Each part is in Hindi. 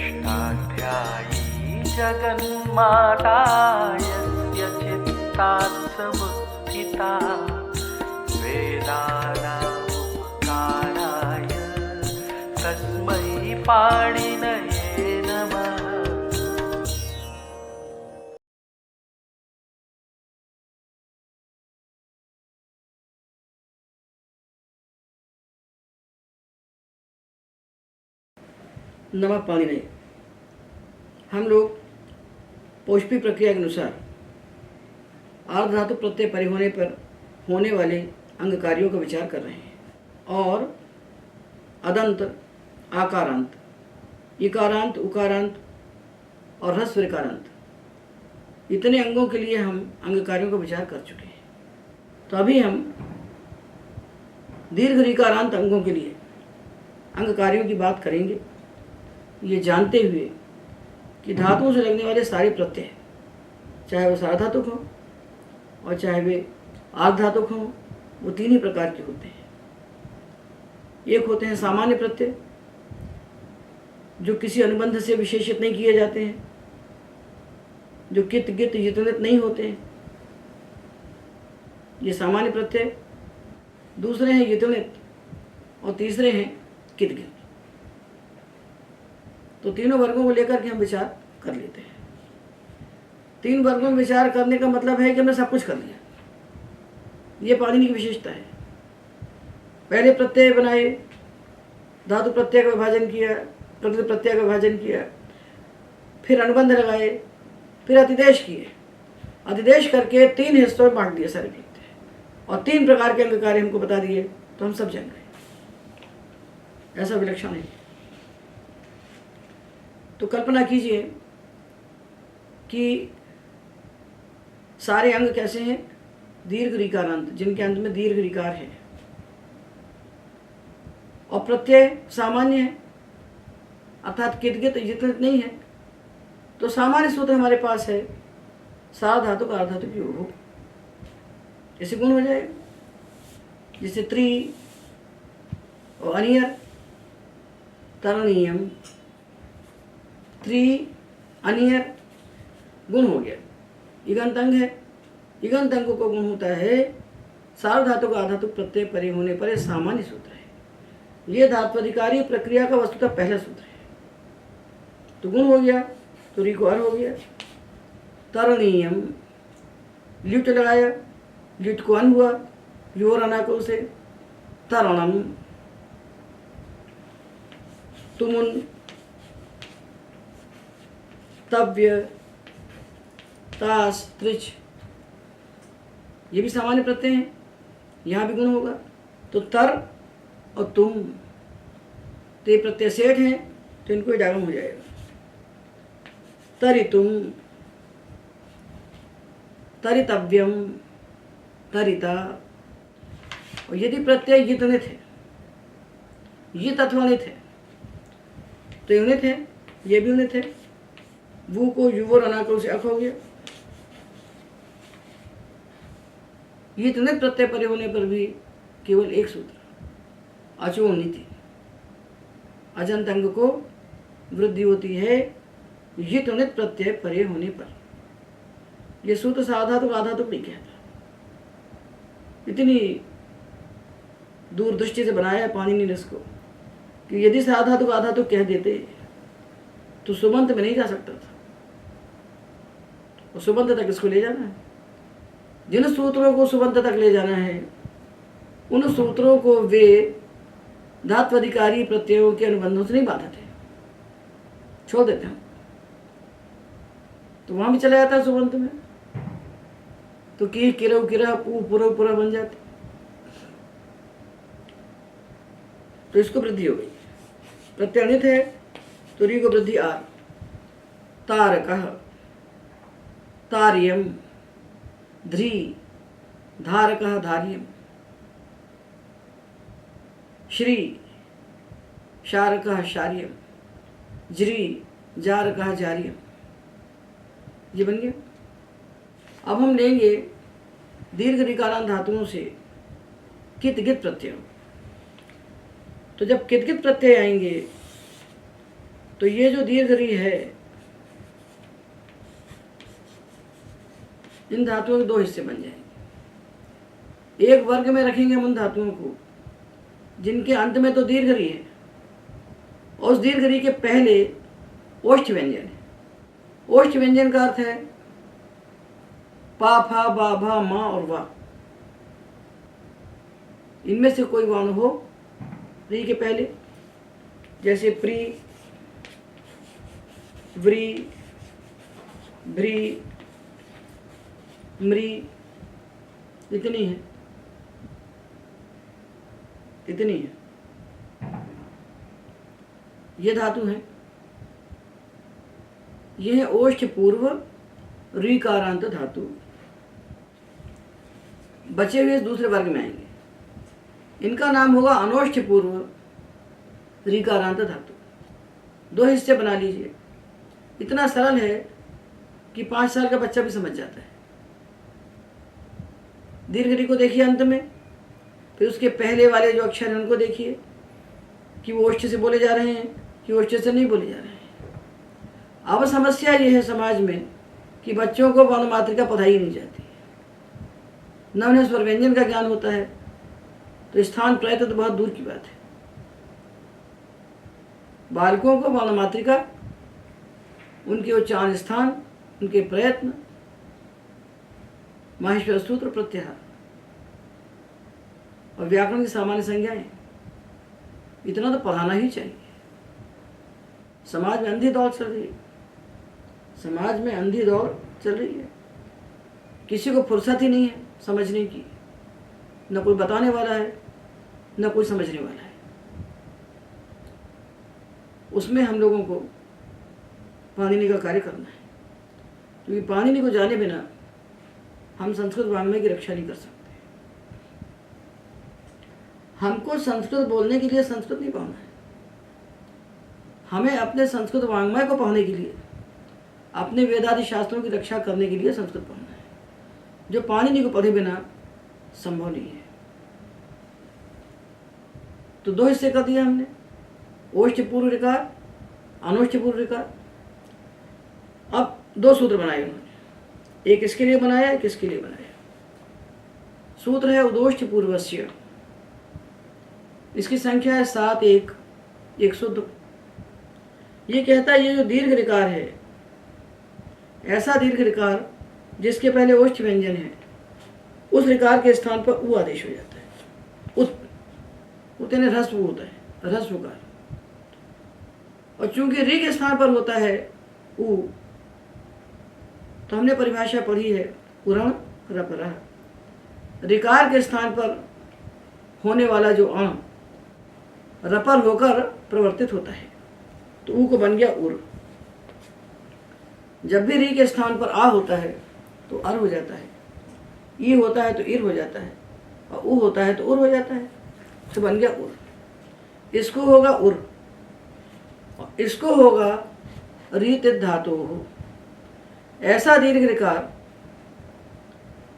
षष्ठाध्यायी जगन्माता यस्य चित्तात् समुत्थिता वेदानामुपकाराय तस्मै पाणिनये नमः। नमः पाणिनये। हम लोग पौष्पी प्रक्रिया के अनुसार आर्ध धातु प्रत्यय परे होने पर होने वाले अंग कार्यों का विचार कर रहे हैं और अदंत, आकारांत, इकारांत, उकारांत और ह्रस्व ऋकारांत इतने अंगों के लिए हम अंग कार्यों का विचार कर चुके हैं। तो अभी हम दीर्घ ऋकारांत अंगों के लिए अंग कार्यों की बात करेंगे, ये जानते हुए कि धातुओं से लगने वाले सारे प्रत्यय, चाहे वो सार्वधातुक हों और चाहे वे आर्धधातुक हों, वो तीन ही प्रकार के होते हैं। एक होते हैं सामान्य प्रत्यय, जो किसी अनुबंध से विशेषित नहीं किए जाते हैं, जो कित गित यितनित नहीं होते हैं, ये सामान्य प्रत्यय। दूसरे हैं यितनित और तीसरे हैं कित गित। तो तीनों वर्गों को लेकर के हम विचार कर लेते हैं। तीन वर्गों में विचार करने का मतलब है कि हमने सब कुछ कर लिया। ये पाणिनि की विशेषता है। पहले प्रत्यय बनाए, धातु प्रत्यय का विभाजन किया, प्रकृति प्रत्यय का विभाजन किया, फिर अनुबंध लगाए, फिर अतिदेश किए। अतिदेश करके तीन हिस्सों में बांट दिए सारे प्रत्यय और तीन प्रकार के अंग कार्य हमको बता दिए, तो हम सब जान गए। ऐसा विलक्षण है। तो कल्पना कीजिए कि सारे अंग कैसे हैं? दीर्घ ऋकारांत, जिनके अंत में दीर्घ ऋकार है, और प्रत्यय सामान्य है, अर्थात कितगित यितनित नहीं है। तो सामान्य सूत्र हमारे पास है सार्वधातुक आर्धधातुक योग हो, ऐसे गुण हो जाएगा। जैसे त्रि और अनियर, तरणीयम, त्रि अनियर गुण हो गया। इगंत अंग है, इगंत अंग को गुण होता है सार्वधातुक आर्धधातुक प्रत्यय परे होने पर। सामान्य सूत्र है। ये धात्वधिकारी प्रक्रिया का वस्तुतः पहला सूत्र है। तो गुण हो गया, तो री को अर हो गया। तरणीयम, ल्युट लगाया, ल्युट को अन हुआ, योर अनाको से तरणम। तुमुन, तव्य, तास, त्रिच, ये भी सामान्य प्रत्यय हैं, यहाँ भी गुण होगा। तो तर और तुम, तो ये प्रत्यय सेठ हैं, तो इनको इडागम हो जाएगा। तरितुम, तरितव्यम, तरिता। और यदि प्रत्यय यितनित है, यित अथवा नित है, तो यूनित है, ये भी यूनित है। वू को युवर अनाको से अख हो गया। यितनित प्रत्यय परे होने पर भी केवल एक सूत्र, अचो नीति। अजंत अंग को वृद्धि होती है यितनित प्रत्यय परे होने पर। यह सूत्र सार्वधातुक आर्धधातुक नहीं कहता। इतनी दूरदृष्टि से बनाया है पाणिनि ने इसको कि यदि सार्वधातुक आर्धधातुक कह देते तो सुबंत में नहीं जा सकता था, और सुबंत तक इसको ले जाना है। जिन सूत्रों को सुबंत तक ले जाना है, उन सूत्रों को वे धात्वधिकारी प्रत्ययों के अनुबंधों से नहीं बांधते, छोड़ देते हैं। तो वहां भी चला जाता है सुबंत में, तो की किरव किरा पू पुरव पुरा बन जाते। तो इसको वृद्धि हो गई। प्रत्यय अनित है तो री को वृद्धि आर। तारकः, तार्यम, ध्री, धारकः, धार्यम, श्री, शारकः, शार्यम, ज्री, जारकः, जार्यम। ये बन गया। अब हम लेंगे दीर्घ ऋकारांत धातुओं से कित गित प्रत्यय। तो जब कित गित प्रत्यय आएंगे तो ये जो दीर्घ री है, इन धातुओं के दो हिस्से बन जाएंगे। एक वर्ग में रखेंगे हम उन धातुओं को जिनके अंत में तो दीर्घ री है, और उस दीर्घ री के पहले ओष्ठ व्यंजन है। ओष्ठ व्यंजन का अर्थ है पा, फा, बा, भा, मा और वा। इनमें से कोई वर्ण हो री के पहले, जैसे प्री, व्री, भ्री, मृ, इतनी है, इतनी है, ये धातु है। ये है ओष्ठ पूर्व ऋकारांत धातु। बचे हुए दूसरे वर्ग में आएंगे, इनका नाम होगा अनोष्ठ पूर्व ऋकारांत धातु। दो हिस्से बना लीजिए। इतना सरल है कि 5 साल का बच्चा भी समझ जाता है। दीर्घ री को देखिए अंत में, फिर उसके पहले वाले जो अक्षर हैं उनको देखिए कि वो ओष्ठ से बोले जा रहे हैं कि ओष्ठ से नहीं बोले जा रहे हैं। अब समस्या ये है समाज में कि बच्चों को वर्ण मात्रिका पढ़ाई नहीं जाती, न उन्हें स्वर व्यंजन का ज्ञान होता है, तो स्थान प्रयत्न तो बहुत दूर की बात है। बालकों को वर्ण मात्रिका, उनके उच्चारण स्थान, उनके प्रयत्न, माहेश्वर सूत्र, प्रत्याहार और व्याकरण की सामान्य संज्ञाएं, इतना तो पढ़ाना ही चाहिए। समाज में अंधी दौड़ चल रही है, समाज में अंधी दौड़ चल रही है। किसी को फुर्सत ही नहीं है समझने की, न कोई बताने वाला है न कोई समझने वाला है। उसमें हम लोगों को पाणिनि का कार्य करना है, क्योंकि पाणिनि को जाने बिना हम संस्कृत वाङ्मय की रक्षा नहीं कर सकते। हमको संस्कृत बोलने के लिए संस्कृत नहीं पढ़ना है, हमें अपने संस्कृत वाङ्मय को पढ़ने के लिए, अपने वेदादि शास्त्रों की रक्षा करने के लिए संस्कृत पढ़ना है, जो पाणिनि को पढ़े बिना संभव नहीं है। तो दो हिस्से कर दिया हमने, ओष्ठ पूर्व ऋकार, अनोष्ठ पूर्व ऋकार। अब 2 सूत्र बनाए उन्होंने, एक इसके लिए बनाया, एक इसके लिए बनाया। सूत्र है उदोष्ठ पूर्वस्य, इसकी संख्या है 7, 1, 102। ये कहता है ये जो दीर्घ ऋकार है, ऐसा दीर्घ ऋकार जिसके पहले ओष्ठ व्यंजन है, उस ऋकार के स्थान पर उ आदेश हो जाता है। उत यानी ह्रस्व होता है, ह्रस्वकार। और चूंकि ऋ के स्थान पर होता है उ, तो हमने परिभाषा पढ़ी है उरण रपर। ऋकार के स्थान पर होने वाला जो अण रपर होकर प्रवर्तित होता है, तो ऊ को बन गया उर। जब भी री के स्थान पर आ होता है तो अर हो जाता है, ई होता है तो इर हो जाता है, और ऊ होता है तो उर हो जाता है, तो बन गया उर। इसको होगा उर, इसको होगा रीत धातु हो। ऐसा दीर्घ ऋकार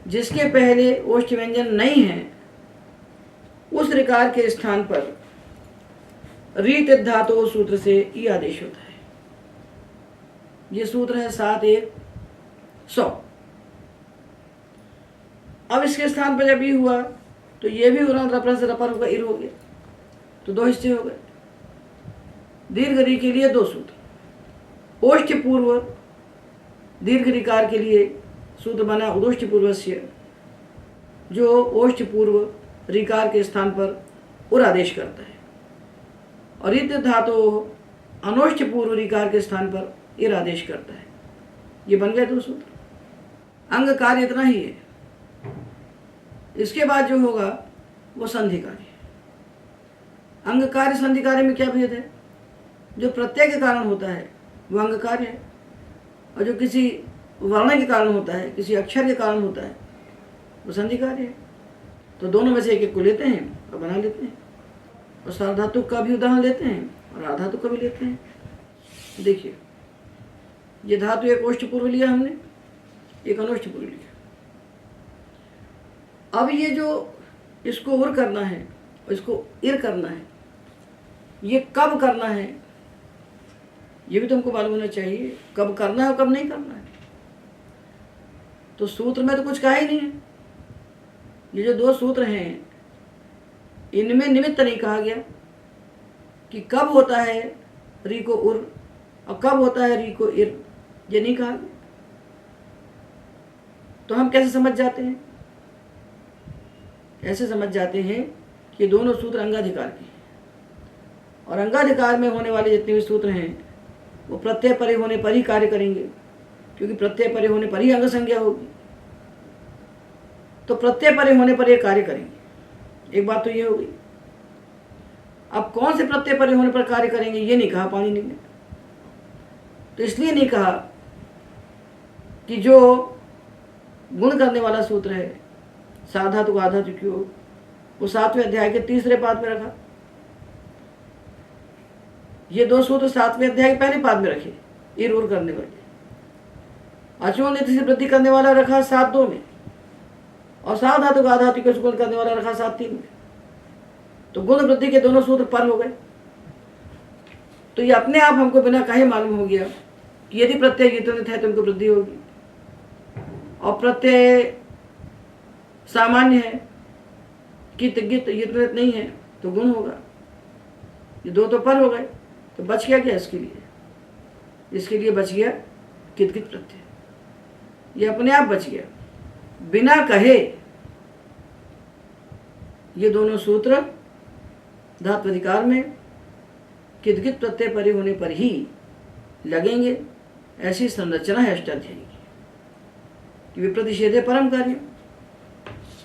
जिसके पहले ओष्ठ व्यंजन नहीं है, उस ऋकार के स्थान पर रीत धातु सूत्र से ई आदेश होता है। ये सूत्र है 7, 1, 100। अब इसके स्थान पर जब ई हुआ तो ये भी उरण रपर से रपर होगा, इर हो गया, तो 2 हिस्से हो गए। दीर्घ री के लिए 2 सूत्र। ओष्ठ पूर्व दीर्घ ऋकार के लिए सूत्र बना उदोष्ठ पूर्वस्य, जो ओष्ठ पूर्व ऋकार के स्थान पर उर आदेश करता है, और रीत धातु अनोष्ठ पूर्व ऋकार के स्थान पर इर आदेश करता है। ये बन गए 2 सूत्र। अंग कार्य इतना ही है। इसके बाद जो होगा वो संधि कार्य। अंग कार्य संधि कार्य में क्या भेद है? जो प्रत्यय के कारण होता है वो अंग कार्य है, और जो किसी वर्ण के कारण होता है, किसी अक्षर के कारण होता है, वो संधि कार्य है। तो दोनों में से एक को लेते हैं और बना लेते हैं, और सार्वधातुक का भी उदाहरण लेते हैं और आधातुक का भी लेते हैं। देखिए, ये धातु एक ओष्ठ पूर्व लिया हमने, एक अनोष्ठ पूर्व लिया। अब ये जो इसको उर करना है और इसको इर करना है, ये कब करना है ये भी तुमको मालूम होना चाहिए कब करना है और कब नहीं करना है। तो सूत्र में तो कुछ कहा ही नहीं है। ये जो 2 सूत्र हैं इनमें निमित्त नहीं कहा गया कि कब होता है री को उर और कब होता है री को इर, ये नहीं कहा गया। तो हम कैसे समझ जाते हैं? ऐसे समझ जाते हैं कि दोनों सूत्र अंगाधिकार के हैं और अंगाधिकार में होने वाले जितने भी सूत्र हैं वो प्रत्यय परे होने पर ही कार्य करेंगे, क्योंकि प्रत्यय परे होने पर ही अंग संज्ञा होगी। तो प्रत्यय परे होने पर ये कार्य करेंगे। एक बात तो ये होगी। अब कौन से प्रत्यय परे होने पर कार्य करेंगे ये नहीं कहा पाणिनि ने। तो इसलिए नहीं कहा कि जो गुण करने वाला सूत्र है साधातु आधातु क्यों, वो 7वें अध्याय के 3रे पाद में रखा। ये 2 सूत्र 7वें अध्याय के पहले पाद में रखे, इर उर करने वाले। अचूर्णित से वृद्धि करने वाला रखा 7-2 में और साधातु आधातु के गुण करने वाला रखा 7-3 में। तो गुण वृद्धि के दोनों सूत्र पर हो गए। तो ये अपने आप हमको बिना कहे मालूम हो गया कि यदि प्रत्यय युतनित है तो उनको वृद्धि होगी और प्रत्यय सामान्य है कित गित युतनित नहीं है तो गुण होगा। ये 2 तो पर हो गए। तो बच गया क्या इसके लिए बच गया कित गित प्रत्यय। ये अपने आप बच गया बिना कहे। ये दोनों सूत्र धातु अधिकार में कित गित प्रत्यय परे होने पर ही लगेंगे। ऐसी संरचना है अष्टाध्यायी की कि विप्रतिषेधे परम कार्य।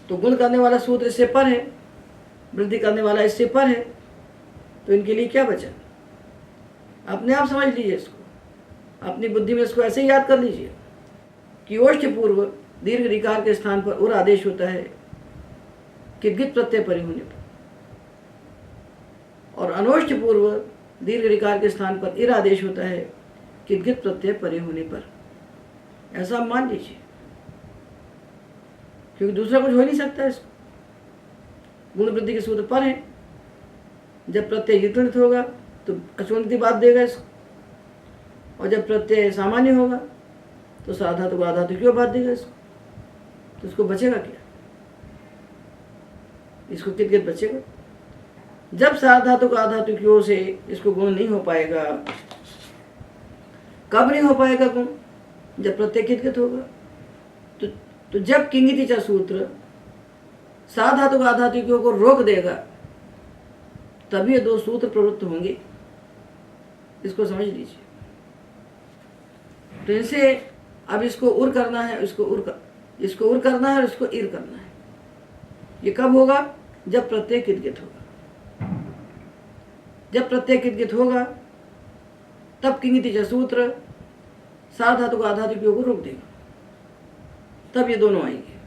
तो गुण करने वाला सूत्र इससे पर है, वृद्धि करने वाला इससे पर है, तो इनके लिए क्या बचा? अपने आप समझ लीजिए इसको, अपनी बुद्धि में इसको ऐसे ही याद कर लीजिए कि ओष्ठ पूर्व दीर्घ ऋकार के स्थान पर उर आदेश होता है कित गित प्रत्यय परे होने पर, और अनोष्ठ पूर्व दीर्घ ऋकार के स्थान पर इर आदेश होता है कित गित प्रत्यय परे होने पर। ऐसा आप मान लीजिए, क्योंकि दूसरा कुछ हो नहीं सकता। इसको गुण वृद्धि के सूत्र पर है। जब प्रत्यय युतनित होगा तो अचूर्णित बात देगा इसको, और जब प्रत्यय सामान्य होगा तो साधातु आधातु क्यों बात देगा इसको। तो इसको बचेगा क्या? इसको कित गित बचेगा। जब साधातु आधातु क्यों से इसको गुण नहीं हो पाएगा, कब नहीं हो पाएगा गुण? जब प्रत्यय कित गित होगा। तो जब किंगिति च सूत्र साधातु आधातु क्यों को रोक देगा तभी ये 2 सूत्र प्रवृत्त होंगे। इसको समझ लीजिए। तो इनसे अब इसको उर करना है, इसको उर करना है और इसको इर करना है। ये कब होगा? जब प्रत्यय कित गित होगा। जब प्रत्यय कित गित होगा तब किंगिति च सूत्र साधातु आधातु क्यों को रोक देगा, तब ये दोनों आएंगे।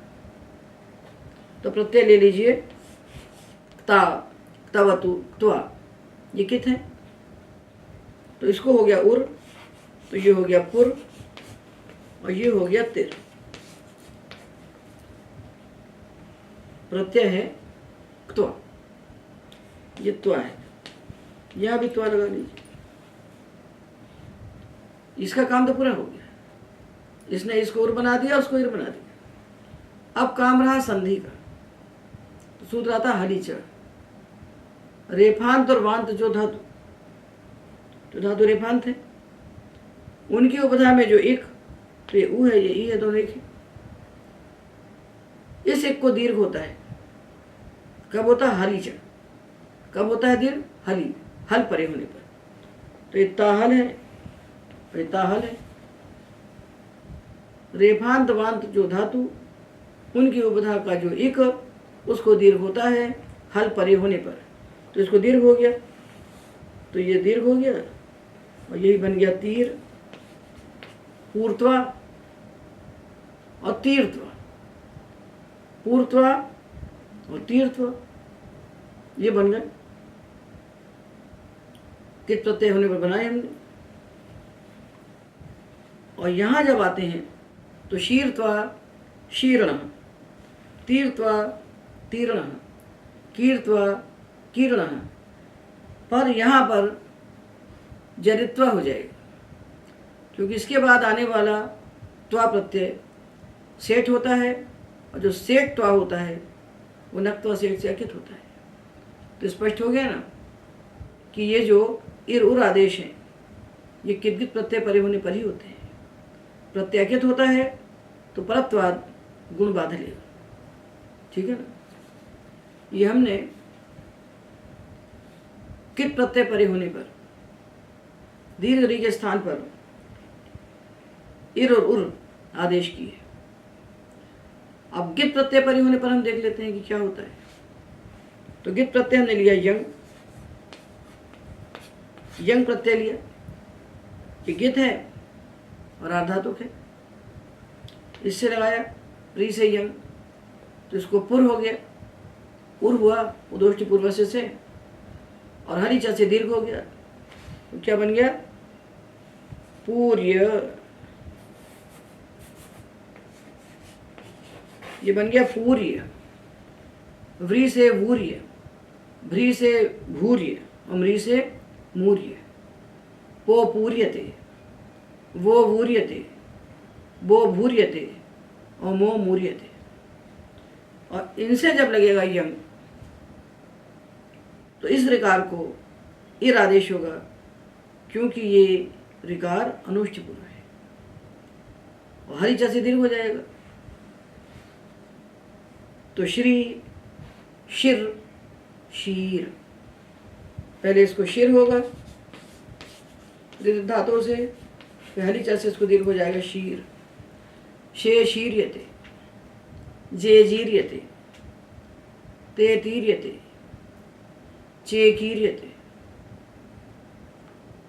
तो प्रत्यय ले लीजिए ता तवतु त्वा, ये कित है तो इसको हो गया उर, तो ये हो गया पुर और ये हो गया तिर। प्रत्यय है त्वा, ये त्वा है, यहां भी त्वा लगा लीजिए। इसका काम तो पूरा हो गया। इसने इसको उर बना दिया, उसको इर बना दिया। अब काम रहा संधि का। तो सूत्र आता हलीचर रेफांत और वांत जो धातु, तो धातु रेफांत है, उनकी उपधा में जो एक, तो ये ऊ है ये ई है, दोनों एक है। इस एक को दीर्घ होता है। कब होता है? हलीचर। कब होता है दीर्घ? हली, हल परे होने पर। तो ये ताहल है और ये ताहल है। रेफांत वांत जो धातु, उनकी उपधा का जो एक, उसको दीर्घ होता है हल परे होने पर। तो इसको दीर्घ हो गया, तो ये दीर्घ हो गया और यही बन गया तीर, पूर्त्वा और तीर्थवा। पूर्त्वा और तीर्थवा ये बन गए। कित प्रत्यय होने पर बनाए हमने। और यहां जब आते हैं तो शीर्त्वा शीर्ण, तीर्थवा तीर्ण, कीर्त्वा कीर्ण, पर यहां पर जरित्वा हो जाएगा। क्योंकि इसके बाद आने वाला त्वा प्रत्यय सेठ होता है, और जो सेठ त्वा होता है वो नक्त्वा सेठ से अकित होता है। तो स्पष्ट हो गया ना कि ये जो इर उर आदेश हैं ये कित प्रत्यय परे होने पर ही होते हैं। प्रत्यय अकित होता है तो परत्वाद गुण बाधा लेगा, ठीक है ना। ये हमने कित प्रत्यय परे होने पर दीर्घ री के स्थान पर इर और उर आदेश किए। अब गित प्रत्यय परे होने पर हम देख लेते हैं कि क्या होता है। तो गित प्रत्यय हमने लिया यंग, यंग प्रत्यय लिया, ये गित है और आर्धातुक है, इससे लगाया री से यंग, तो इसको पुर हो गया, उर हुआ उदोष्टि पूर्वस्य से, और हरी च से दीर्घ हो गया, तो क्या बन गया पूर्य, ये बन गया पूर्य। व्री से वूर्य, भ्री से भूर्य, अम्री से मूर्य। पो पूर्यते, वो वूर्यते, वो भूर्यते और मो मूर्यते। और इनसे जब लगेगा यंग तो इस ऋकार को इर आदेश होगा, क्योंकि ये ऋकार अनुष्ठिपूर्व है, और हरी च से दीर्घ हो जाएगा। तो श्री, शिर, शीर, पहले इसको शिर होगा धातुओं से, फिर हरी च से इसको दीर्घ हो जाएगा शीर। शे शीर्यते, जे जीर्यते, ते तीर्यते, चे कीर्यते।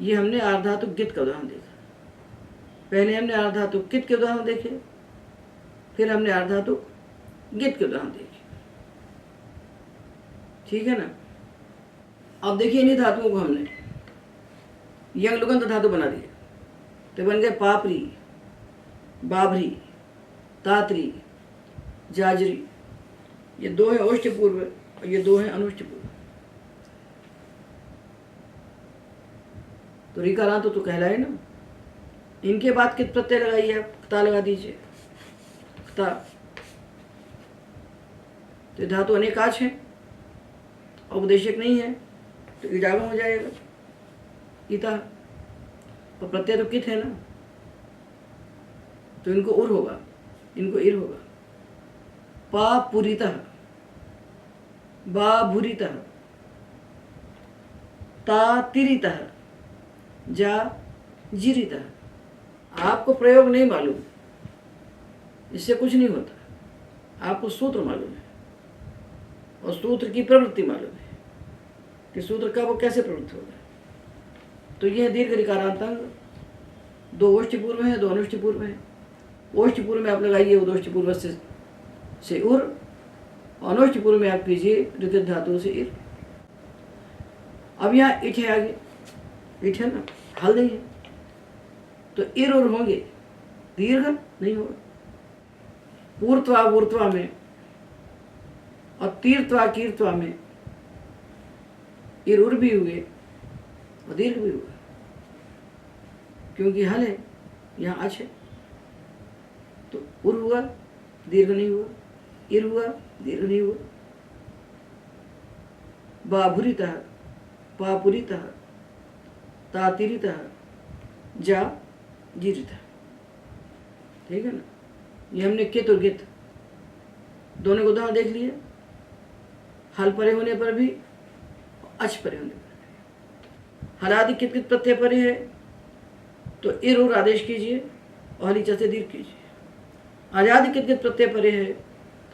ये हमने आर्धातुक गित का उदाहरण देखा। पहले हमने आर्धातुक कित के उदाहरण देखे, फिर हमने आर्धातुक गित के उदाहरण देखे, ठीक है ना। अब देखिए इन्हीं धातुओं को हमने यंग लुगंत धातु बना दिया, तो बन गए पापरी, बाभरी, तात्री, जाजरी। ये दो हैं औष्ठ्यपूर्व और ये दो हैं अनुष्ठ्यपूर्व। तो ऋकारांत तो कहलाए ना। इनके बाद कित प्रत्यय लगाइए आप, क्ता लगा दीजिए, क्ता। तो धातु अनेकाच है, औपदेशिक नहीं है, तो इडागम हो जाएगा इता, और प्रत्यय तो कित है ना, तो इनको उर होगा, इनको इर होगा। पा पुरीतः, बा भूरितः, ता तिरितः, जा जिरितः। आपको प्रयोग नहीं मालूम, इससे कुछ नहीं होता। आपको सूत्र मालूम है, और सूत्र की प्रवृत्ति मालूम है कि सूत्र का वो कैसे प्रवृत्त होगा। तो यह दीर्घ ऋकारांतांग दो ओष्ठ्यपूर्व है, दो अनुष्ठ्यपूर्व है। ओष्ठ्यपूर्व में आप लगाइए उदोष्ठ्यपूर्व से उर, और अनुष्ठ्यपूर्व में आप कीजिए ऋतित धातु से इर। अब यहाँ इठ है, आगे इठ है ना, हल नहीं है, तो इर और होंगे, दीर्घ नहीं होगा। पूर्त्वा वूर्त्वा में और तीर्थवा कीर्त्वा में इर उर भी हुए और दीर्घ भी हुआ, क्योंकि हल है, यहाँ अच है, तो उर हुआ दीर्घ नहीं हुआ, इर हुआ दीर्घ नहीं हुआ। बाभुरितः, पापुरितः, तातिरितः, जा जीरितः, ठीक है ना। ये हमने कित और गित दोनों को उदाहरण देख लिए, हल परे होने पर भी, अच परे होने पर भी। हलादि कित कित प्रत्यय परे है तो इर उर आदेश कीजिए और हली च से दीर्घ कीजिए। आजादी कित कित प्रत्यय परे है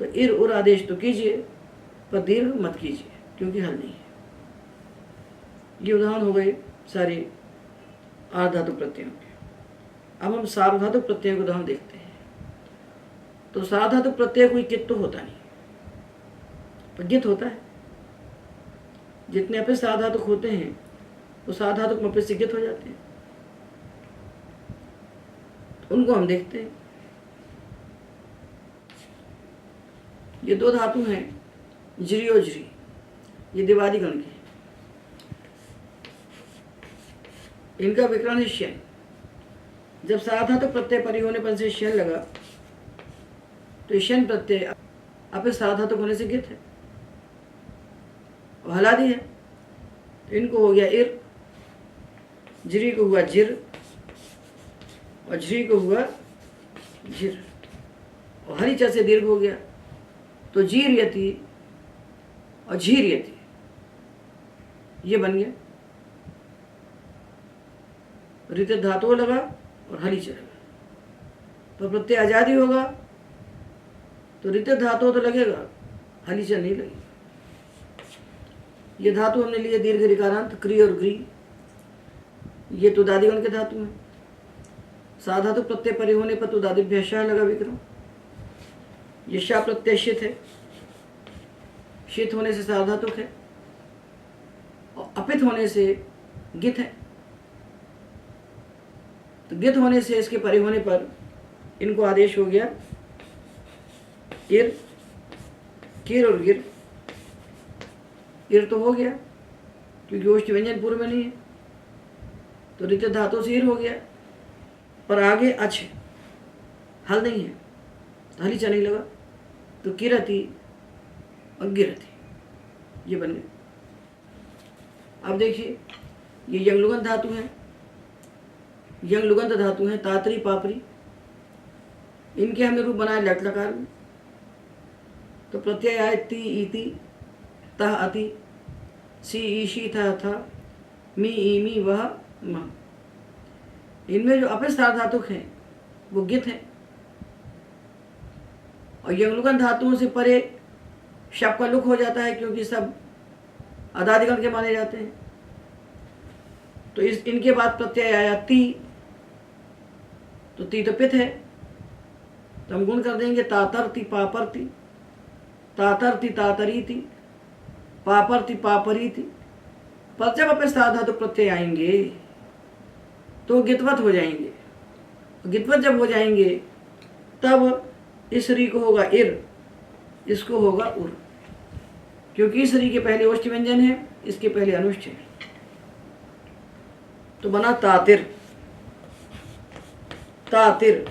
तो इर उर आदेश तो कीजिए पर दीर्घ मत कीजिए, क्योंकि हल नहीं है। ये उदाहरण हो गए सारे आर्धातु प्रत्ययों के। अब हम सार्वधातुक प्रत्यय को उदाहरण देखते हैं। तो सार्वधातुक प्रत्यय कोई कित तो होता नहीं, पर गित होता है। जितने अपने सार्वधातुक होते हैं वो सार्वधातुक में से गित हो जाते हैं, तो उनको हम देखते हैं। ये दो धातु हैं ज्री और ज्री, ये दिवादी गण के, इनका विकरण है शय। जब साधातु प्रत्यय परी होने पर से शन लगा तो शन प्रत्यय अपने साधातु होने से गित है और हलादी है, तो इनको हो गया इर, जिरी को हुआ जिर और झरी को हुआ झिर और हरी च से दीर्घ हो गया तो जीर यति और झीर यति, ये बन गया। रित धातु लगा और हरी च लगा तो प्रत्यय आजादी होगा, तो रित धातु तो लगेगा, हली च नहीं लगेगा। ये धातु हमने लिए दीर्घ रिकारांत क्री और ग्री, ये तो दादिगण के धातु हैं। साधातु प्रत्यय परे होने पर तो दादिभ्य शाह लगा विक्रम, ये शाह प्रत्यय शित है, शित होने से साधातुक है और अपित होने से गित है। तो गित होने से इसके परे होने पर इनको आदेश हो गया इर, किर और गिर। इर तो हो गया क्योंकि ओष्ठ व्यंजन पूर्व में नहीं है, तो रित धातु से इर हो गया, पर आगे अच है, हल नहीं है, तो हली च नहीं लगा, तो किरति और गिरति, ये बन गए। अब देखिए ये यंगलुगंत धातु है, यंगलुगंत धातु है तातरी पापरी, इनके हमने रूप बनाए लट लकार में। तो प्रत्यय आए ती इति तह अति, सी ईशी था मी ईमी वह म। इनमें जो अपस्था धातुक हैं वो गित है और यंगलुगंत धातुओं से परे शब्द का लुक हो जाता है क्योंकि सब अदादिगण के माने जाते हैं। तो इनके बाद प्रत्यय आया ती, तो ती तो पित है, तो हम गुण कर देंगे तातरती पापरती, तातरती तातरीति, पापरती पापरीति। पर जब अपस्था धातु प्रत्यय आएंगे तो गितवत हो जाएंगे, गितवत जब हो जाएंगे तब इस री को होगा इर, इसको होगा उर, क्योंकि इस री के पहले ओष्ठ व्यंजन है, इसके पहले अनुष्ठ है, तो बना तातिर, तातिर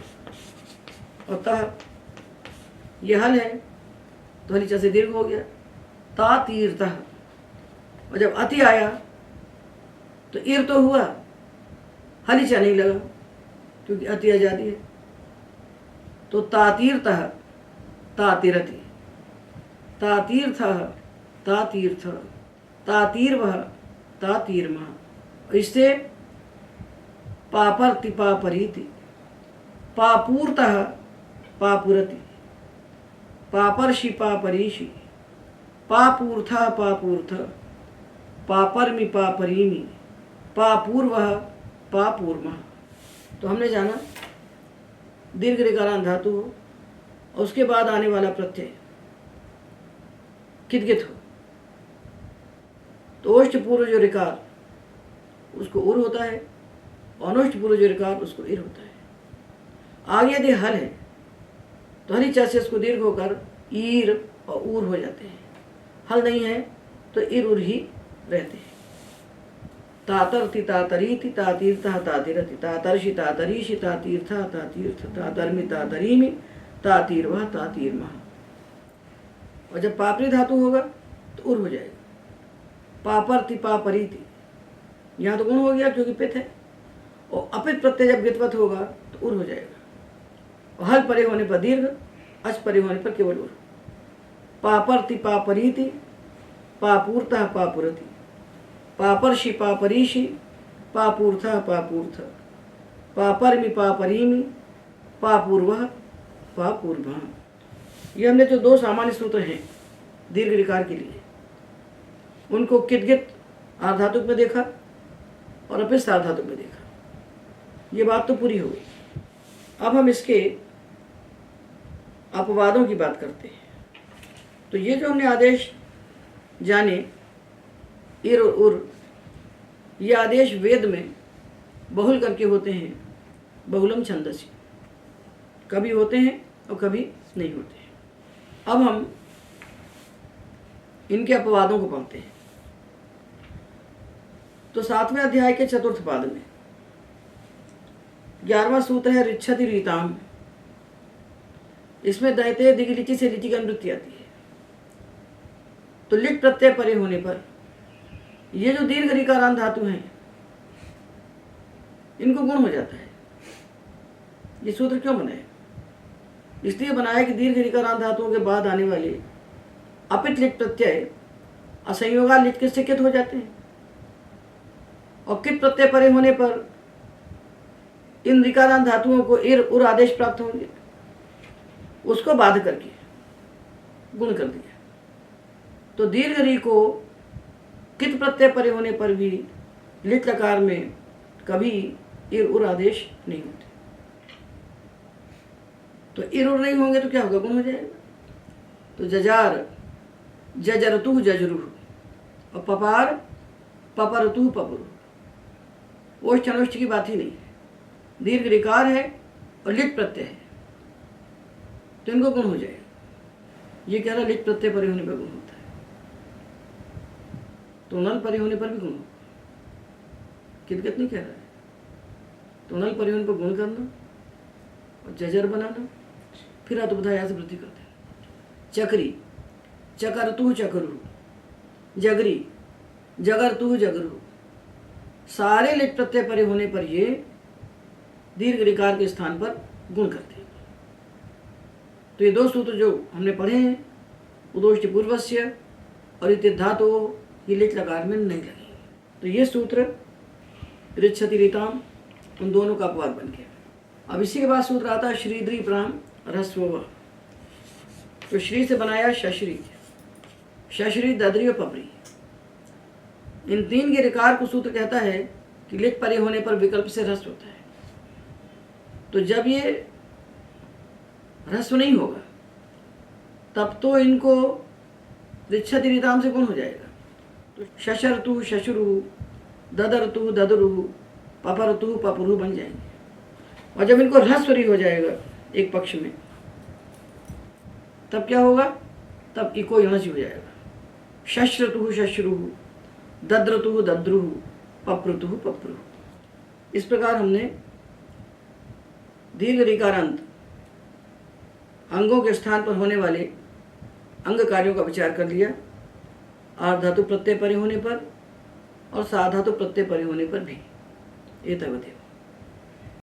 और तह, यह हल है तो हली च से दीर्घ हो गया तातीर्थः। और जब अति आया तो इर तो हुआ, हली च नहीं लगा क्योंकि अति आजादी है, तो तातीर्थः तातिरति, तातीर्थः तातीर्थ, तातीर्वः तातीर्मः। इससे पापरति पापरीति, पापूर्तः पापुरति, पापर्षि पापरीषि, पापूर्था पापूर्थ, पापरमि पापरीमि, पापूर्वः पापूर्मः। तो हमने जाना दीर्घ ऋकारांत धातु हो और उसके बाद आने वाला प्रत्यय किदगित हो, तो ओष्ठ पूर्व जो ऋकार उसको उर होता है, अनोष्ठ पूर्व जो ऋकार उसको इर होता है। आगे यदि हल है तो हरी च से इसको दीर्घ होकर ईर और ऊर हो जाते हैं, हल नहीं है तो इर उर ही रहते हैं। तातरति तातरीति, तातीर्थः तातिरति, तातर्षि तातरीषि, तातीर्थः तातीर्थ, तातर्मि तातरीमि, तातीर्वः तातीर्मः। और जब पापरी धातु होगा तो उर हो जाएगा, पापरति पापरीति, यहाँ तो गुण हो गया क्योंकि पित है, और अपित प्रत्यय जब गितवत होगा तो उर हो जाएगा, और हल परे होने पर दीर्घ, अच परे होने पर केवल उर। पापरति पापरीति, पापूर्तः पापुरति, पापर्षि पापरीषि, पापूर्थः पापूर्थ, पापरमि पापरीमि, पापूर्वः पापूर्वः। ये हमने जो दो सामान्य सूत्र हैं दीर्घ ऋकार के लिए, उनको किदगित आर्धातुक में देखा और अपिस्थ आर्धातुक में देखा, ये बात तो पूरी हो गई। अब हम इसके अपवादों की बात करते हैं। तो ये जो हमने आदेश जाने इर और उर, ये आदेश वेद में बहुल करके होते हैं, बहुलम छंदसी, कभी होते हैं और कभी नहीं होते हैं। अब हम इनके अपवादों को पढ़ते हैं। तो 7वें अध्याय के चतुर्थ पाद में 11वां सूत्र है ऋच्छति रीताम। इसमें दैते दिगी लिचि से लिचि की अनुवृत्ति आती है। तो लिट प्रत्यय परे होने पर ये जो दीर्घ ऋकारांत धातु हैं इनको गुण हो जाता है। ये सूत्र क्यों बनाए? इसलिए बनाया कि दीर्घ ऋकारांत धातुओं के बाद आने वाले अपित लिट प्रत्यय असंयोगा लिट के से कित हो जाते हैं, और कित प्रत्यय परे होने पर इन ऋकारांत धातुओं को इर उर आदेश प्राप्त होंगे, उसको बाध करके गुण कर दिया। तो दीर्घ री को कित प्रत्यय परे होने पर भी लिट लकार में कभी इर उर आदेश नहीं होते। तो इर उर नहीं होंगे तो क्या होगा? गुण हो जाएगा। तो जजार जजरतु जजरुह और पपार पपरतु पपरुह। ओष्ठ अनोष्ठ की बात ही नहीं है। दीर्घ ऋकार है और लिट प्रत्यय है तो इनको गुण हो जाएगा। ये कह रहा लिट प्रत्यय परे होने पर गुण होता है, तो नल परे होने पर भी गुण होगा। कित नहीं कह रहा है। तो नल परे होने पर गुण करना और जजर बनाना, फिर अतुबधाया से वृद्धि करते हैं। चक्री चकरतु चकरु, जगरी जगरतु जगरु। सारे लिट प्रत्यय परे होने पर ये दीर्घ ऋकार के स्थान पर गुण करते हैं। तो ये दो सूत्र जो हमने पढ़े हैं उदोष्ट पूर्वस्य और इति धातु ये लिट लकार में नहीं लगेंगे। तो ये सूत्र ऋच्छति ऋताम उन दोनों का अपवाद बन गया। अब इसी के बाद सूत्र आता है श्रीद्री प्राम ह्रस्व। तो श्री से बनाया शश्री, शश्री ददरी और पपरी। इन तीन के ऋकार को सूत्र कहता है कि लिट परे होने पर विकल्प से ह्रस्व होता है। तो जब ये ह्रस्व नहीं होगा तब तो इनको ऋच्छति ऋताम से गुण हो जाएगा। तो शशरतु शशुरु, ददरतु ददरु, पपरतु पपरु बन जाएंगे। और जब इनको ह्रस्वरी हो जाएगा एक पक्ष में तब क्या होगा? तब इको यणसी हो जाएगा। शश्रतु शश्रु, दद्रतु दद्रु, पप्रतु पप्रु। इस प्रकार हमने दीर्घ ऋकारांत अंगों के स्थान पर होने वाले अंग कार्यों का विचार कर लिया। आर्ध धातु प्रत्यय परे होने पर और साधातु प्रत्यय परे होने पर भी। एतावदेव।